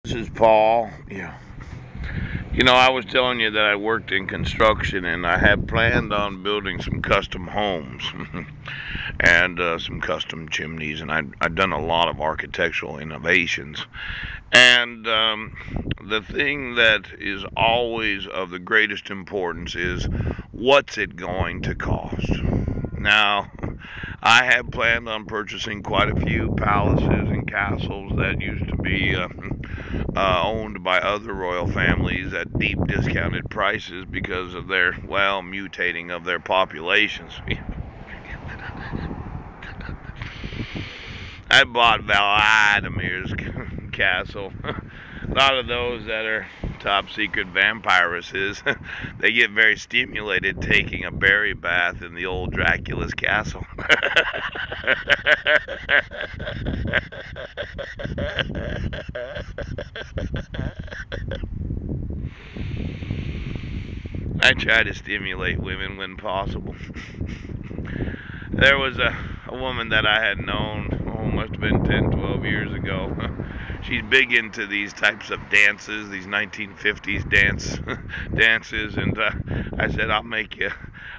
This is Paul. Yeah. I was telling you that I worked in construction and I had planned on building some custom homes and some custom chimneys, and I'd done a lot of architectural innovations. And the thing that is always of the greatest importance is what's it going to cost? Now, I had planned on purchasing quite a few palaces and castles that used to be owned by other royal families at deep discounted prices because of their, well, mutating of their populations. I bought Vladimir's castle. A lot of those that are top secret vampiresses, they get very stimulated taking a berry bath in the old Dracula's castle. I try to stimulate women when possible. There was a woman that I had known, must have been 10, 12 years ago. She's big into these types of dances, these 1950s dances, and I said, I'll make you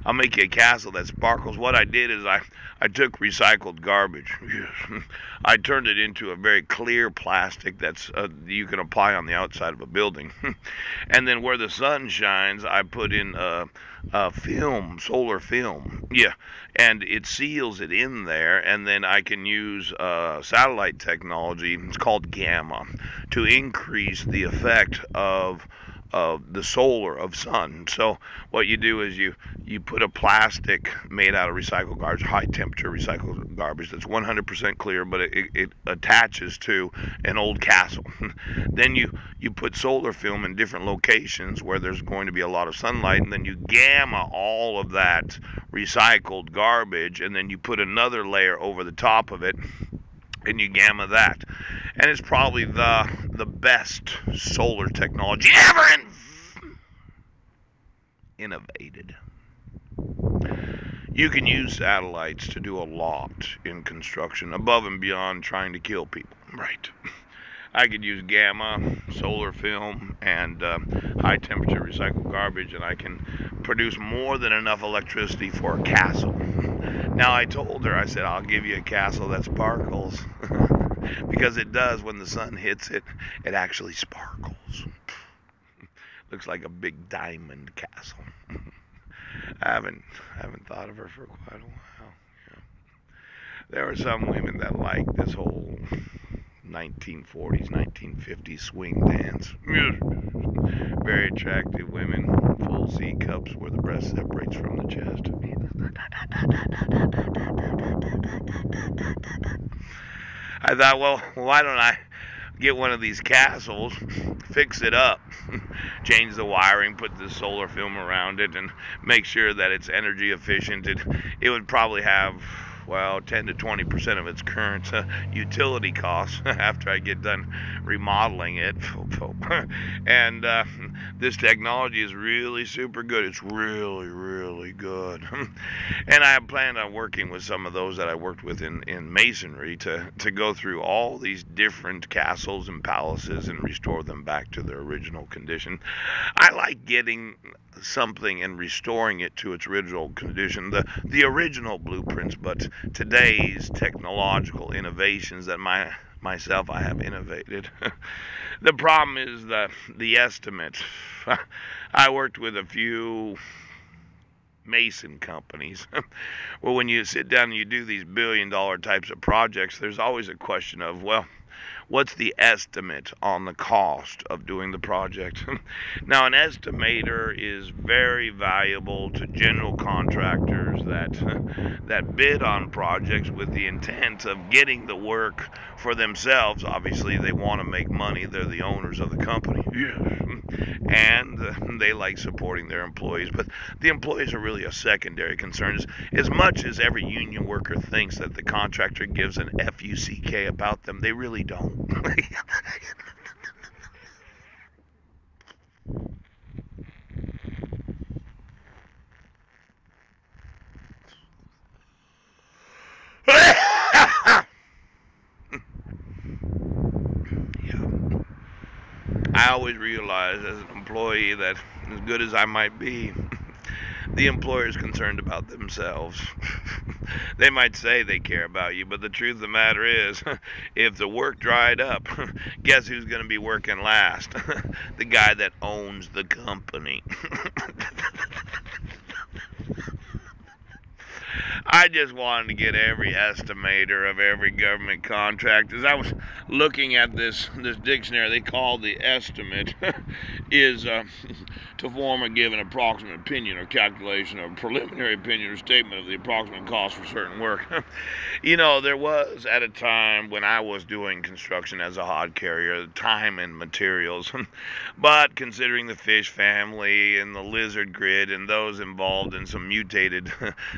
a castle that sparkles. What I did is I took recycled garbage. I turned it into a very clear plastic that's you can apply on the outside of a building, and then where the sun shines, I put in film, solar film. Yeah, and it seals it in there, and then I can use satellite technology. It's called gamma to increase the effect of the solar of sun. So what you do is you put a plastic made out of recycled garbage, high temperature recycled garbage that's 100% clear, but it attaches to an old castle. Then you put solar film in different locations where there's going to be a lot of sunlight, and then you gamma all of that recycled garbage, and then you put another layer over the top of it, and you gamma that. And it's probably the best solar technology ever innovated. You can use satellites to do a lot in construction, above and beyond trying to kill people. Right. I could use gamma, solar film, and high temperature recycled garbage, and I can produce more than enough electricity for a castle. Now, I told her, I said, I'll give you a castle that sparkles. Because it does. When the sun hits it, it actually sparkles. Looks like a big diamond castle. I haven't thought of her for quite a while. Yeah. There are some women that like this whole 1940s, 1950s swing dance. Very attractive women, full C cups where the breast separates from the chest. I thought, well, why don't I get one of these castles, fix it up, change the wiring, put the solar film around it, and make sure that it's energy efficient. It would probably have, well, 10 to 20% of its current utility costs after I get done remodeling it. And this technology is really super good. It's really, really good. And I planned on working with some of those that I worked with in masonry to go through all these different castles and palaces and restore them back to their original condition. I like getting something and restoring it to its original condition, the original blueprints, but today's technological innovations that myself I have innovated. The problem is the estimate. I worked with a few mason companies. Well, when you sit down and you do these billion-dollar types of projects, there's always a question of, well, what's the estimate on the cost of doing the project? Now, an estimator is very valuable to general contractors that bid on projects with the intent of getting the work for themselves. Obviously, they want to make money. They're the owners of the company. Yes. And they like supporting their employees, but the employees are really a secondary concern. As much as every union worker thinks that the contractor gives an FUCK about them, they really don't. Yeah. I always realize as an employee that as good as I might be, the employer is concerned about themselves. They might say they care about you, but the truth of the matter is, if the work dried up, guess who's going to be working last? The guy that owns the company. I just wanted to get every estimator of every government contract. As I was looking at this dictionary, they call the estimate is to form or give an approximate opinion or calculation or preliminary opinion or statement of the approximate cost for certain work. There was at a time when I was doing construction as a hod carrier, time and materials. But considering the fish family and the lizard grid and those involved in some mutated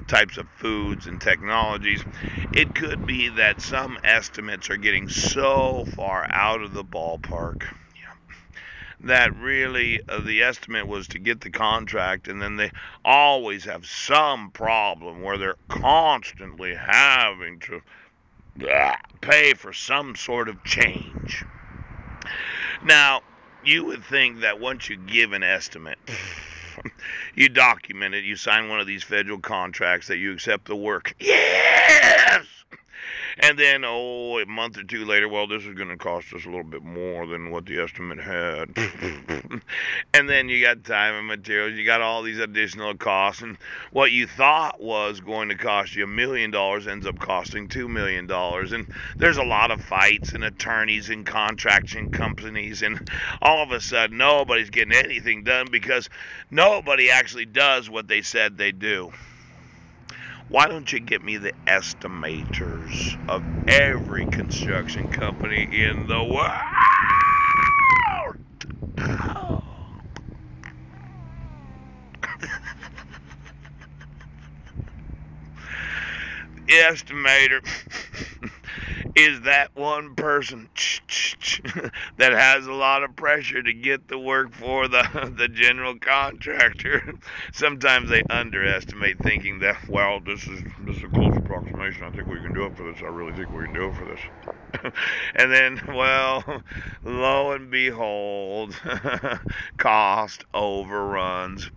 types of foods and technologies, it could be that some estimates are getting so far out of the ballpark that really the estimate was to get the contract, and then they always have some problem where they're constantly having to pay for some sort of change. Now, you would think that once you give an estimate, you document it, you sign one of these federal contracts that you accept the work. Yes! And then, a month or two later, well, this is going to cost us a little bit more than what the estimate had. And then you got time and materials, you got all these additional costs, and what you thought was going to cost you $1 million ends up costing $2 million. And there's a lot of fights and attorneys and contracting companies, and all of a sudden nobody's getting anything done because nobody actually does what they said they do. Why don't you get me the estimators of every construction company in the world? The estimator is that one person that has a lot of pressure to get the work for the general contractor. Sometimes they underestimate, thinking that, well, this is a close approximation. I think we can do it for this. I really think we can do it for this. And then, well, lo and behold, cost overruns.